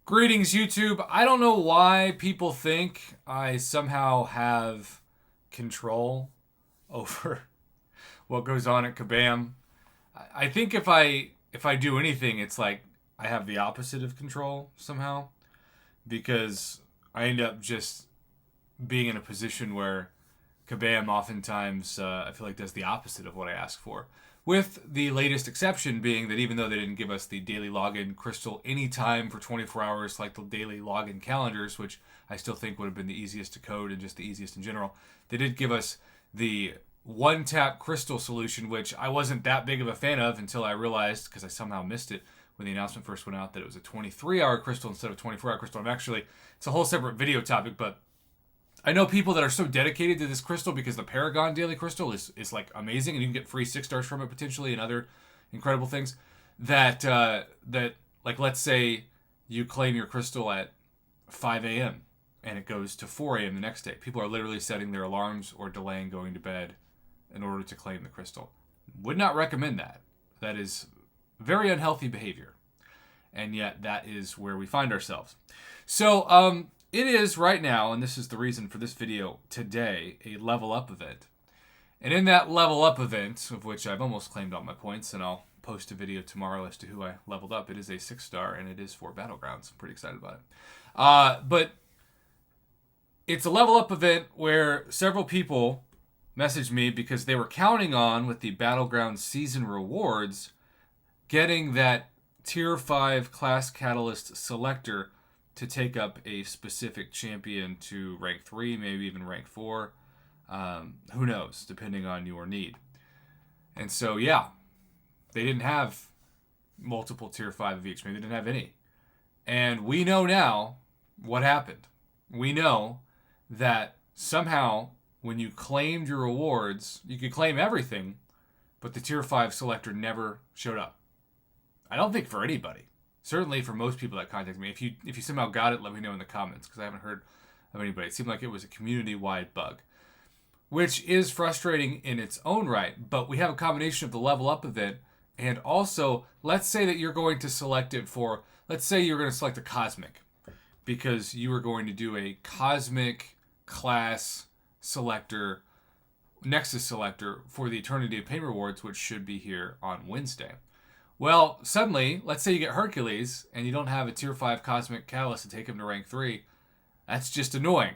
Greetings, YouTube. I don't know why people think I somehow have control over what goes on at Kabam. I think if I do anything, it's like I have the opposite of control somehow because I end up just being in a position where Kabam oftentimes I feel like does the opposite of what I ask for. With the latest exception being that even though they didn't give us the daily login crystal anytime for 24 hours like the daily login calendars, which I still think would have been the easiest to code and just the easiest in general, they did give us the one tap crystal solution, which I wasn't that big of a fan of until I realized, because I somehow missed it when the announcement first went out, that it was a 23-hour crystal instead of a 24-hour crystal. It's a whole separate video topic, but I know people that are so dedicated to this crystal because the Paragon Daily Crystal is like amazing and you can get free 6 stars from it potentially and other incredible things. That like let's say you claim your crystal at 5 a.m. and it goes to 4 a.m. the next day. People are literally setting their alarms or delaying going to bed in order to claim the crystal. Would not recommend that. That is very unhealthy behavior. And yet that is where we find ourselves. So, it is right now, and this is the reason for this video today, a level up event. And in that level up event, of which I've almost claimed all my points, and I'll post a video tomorrow as to who I leveled up. It is a 6-star, and it is for Battlegrounds. I'm pretty excited about it. But it's a level up event where several people messaged me because they were counting on, with the Battlegrounds season rewards, getting that Tier 5 Class Catalyst Selector to take up a specific champion to rank 3, maybe even rank 4. Who knows, depending on your need. And so, yeah, they didn't have multiple tier 5 of each. Maybe they didn't have any. And we know now what happened. We know that somehow when you claimed your rewards, you could claim everything, but the tier 5 selector never showed up. I don't think for anybody. Certainly for most people that contact me. If you somehow got it, let me know in the comments, because I haven't heard of anybody. It seemed like it was a community-wide bug, which is frustrating in its own right. But we have a combination of the level up event, and also, let's say that you're going to select it for, let's say you're going to select a Cosmic, because you are going to do a Cosmic class selector, Nexus selector for the Eternity of Pain rewards, which should be here on Wednesday. Well, suddenly, let's say you get Hercules and you don't have a tier 5 Cosmic Catalyst to take him to rank 3. That's just annoying.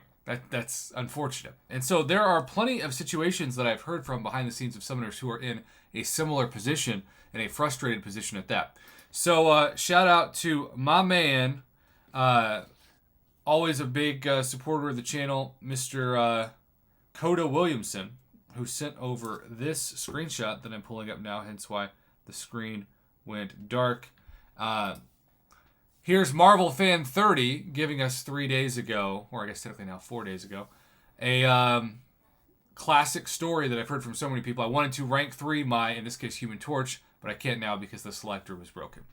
That's unfortunate. And so there are plenty of situations that I've heard from behind the scenes of summoners who are in a similar position, and a frustrated position at that. So shout out to my man, always a big supporter of the channel, Mr. Coda Williamson, who sent over this screenshot that I'm pulling up now, hence why the screen went dark. Here's Marvel Fan 30 giving us 3 days ago, or I guess technically now 4 days ago, a classic story that I've heard from so many people. I wanted to rank 3 my, in this case, Human Torch, but I can't now because the selector was broken.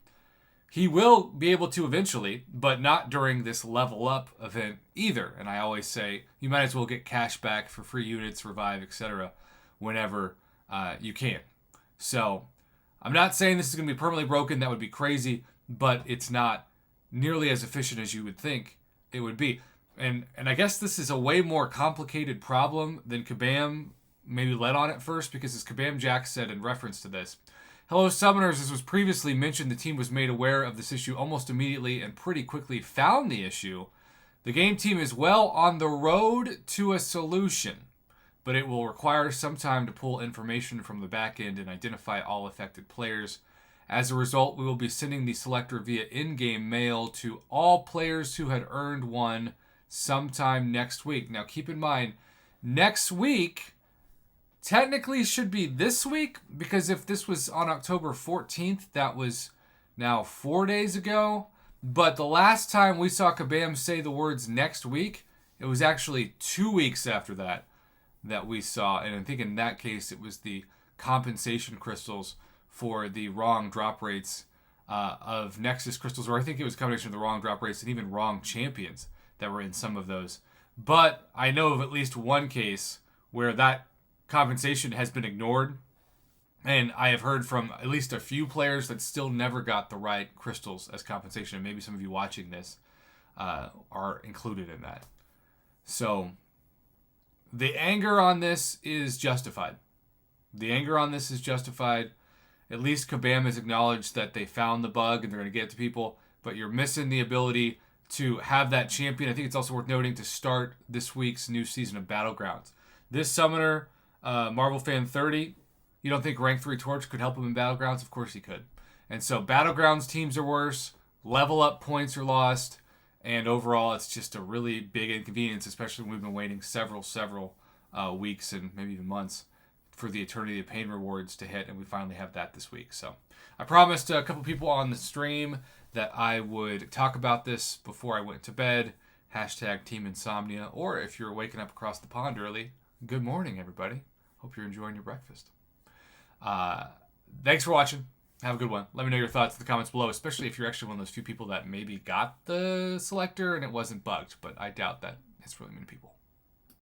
He will be able to eventually, but not during this level up event either. And I always say, you might as well get cash back for free units, revive, etc. whenever you can. So I'm not saying this is going to be permanently broken. That would be crazy, but it's not nearly as efficient as you would think it would be. And I guess this is a way more complicated problem than Kabam maybe led on at first, because as Kabam Jack said in reference to this, hello, Summoners. As was previously mentioned, the team was made aware of this issue almost immediately and pretty quickly found the issue. The game team is well on the road to a solution, but it will require some time to pull information from the back end and identify all affected players. As a result, we will be sending the selector via in-game mail to all players who had earned one sometime next week. Now, keep in mind, next week technically should be this week, because if this was on October 14th, that was now 4 days ago. But the last time we saw Kabam say the words next week, it was actually 2 weeks after that we saw, and I think in that case it was the compensation crystals for the wrong drop rates of Nexus crystals, or I think it was a combination of the wrong drop rates and even wrong champions that were in some of those. But I know of at least one case where that compensation has been ignored, And I have heard from at least a few players that still never got the right crystals as compensation. And maybe some of you watching this are included in that. So the anger on this is justified. The anger on this is justified. At least Kabam has acknowledged that they found the bug and they're going to get it to people. But you're missing the ability to have that champion. I think it's also worth noting to start this week's new season of Battlegrounds. This summoner, Marvel Fan 30, you don't think Rank 3 Torch could help him in Battlegrounds? Of course he could. And so Battlegrounds teams are worse. Level up points are lost. And overall, it's just a really big inconvenience, especially when we've been waiting several weeks and maybe even months for the Eternity of Pain rewards to hit, and we finally have that this week. So I promised a couple people on the stream that I would talk about this before I went to bed. Hashtag Team Insomnia. Or if you're waking up across the pond early, good morning, everybody. Hope you're enjoying your breakfast. Thanks for watching. Have a good one. Let me know your thoughts in the comments below, especially if you're actually one of those few people that maybe got the selector and it wasn't bugged, but I doubt that it's really many people.